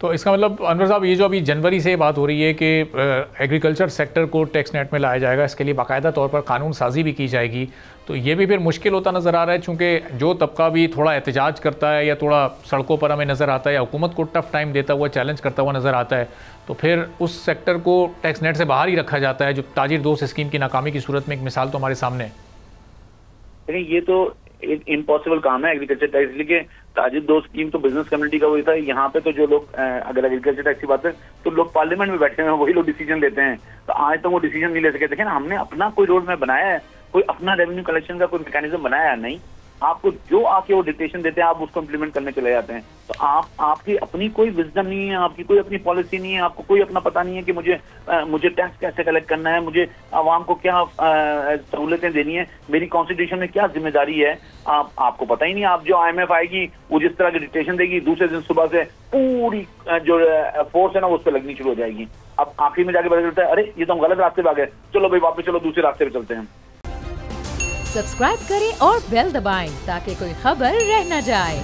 तो इसका मतलब अनवर साहब, ये जो अभी जनवरी से बात हो रही है कि एग्रीकल्चर सेक्टर को टैक्स नेट में लाया जाएगा, इसके लिए बाकायदा तौर पर कानून साजी भी की जाएगी, तो ये भी फिर मुश्किल होता नज़र आ रहा है, चूँकि जो तबका भी थोड़ा एहतजाज करता है या थोड़ा सड़कों पर हमें नज़र आता है या हुकूमत को टफ टाइम देता हुआ, चैलेंज करता हुआ नज़र आता है, तो फिर उस सेक्टर को टैक्स नेट से बाहर ही रखा जाता है, जो ताजिर दोस्त स्कीम की नाकामी की सूरत में एक मिसाल तो हमारे सामने है। देखिए, ये तो एक इम्पॉसिबल काम है एग्रीकल्चर टैक्स, इसलिए ताजिर दोस्त स्कीम तो बिजनेस कम्युनिटी का वही था। यहाँ पे तो जो लोग, अगर एग्रीकल्चर टैक्स की बात है तो लोग पार्लियामेंट में बैठे हैं, वही लोग डिसीजन लेते हैं, तो आज तो वो डिसीजन नहीं ले सके। देखें ना, हमने अपना कोई रोड मैप बनाया है, कोई अपना रेवेन्यू कलेक्शन का कोई मैकेनिज्म बनाया है? नहीं। आपको जो आके वो डिक्टेशन देते हैं, आप उसको इम्प्लीमेंट करने चले जाते हैं। तो आपकी अपनी कोई विजडम नहीं है, आपकी कोई अपनी पॉलिसी नहीं है, आपको कोई अपना पता नहीं है कि मुझे टैक्स कैसे कलेक्ट करना है, मुझे आवाम को क्या सहूलतें देनी है, मेरी कॉन्स्टिट्यूशन में क्या जिम्मेदारी है, आपको पता ही नहीं। आप जो IMF आएगी, वो जिस तरह की डिक्टेशन देगी, दूसरे दिन सुबह से पूरी जो फोर्स है ना, वो उस पर लगनी शुरू हो जाएगी। अब आखिर में जाके पता चलता है, अरे ये तो हम गलत रास्ते पे आ गए, चलो भाई वापस चलो, दूसरे रास्ते पे चलते हैं। सब्सक्राइब करें और बेल दबाएं ताकि कोई खबर रह न जाए।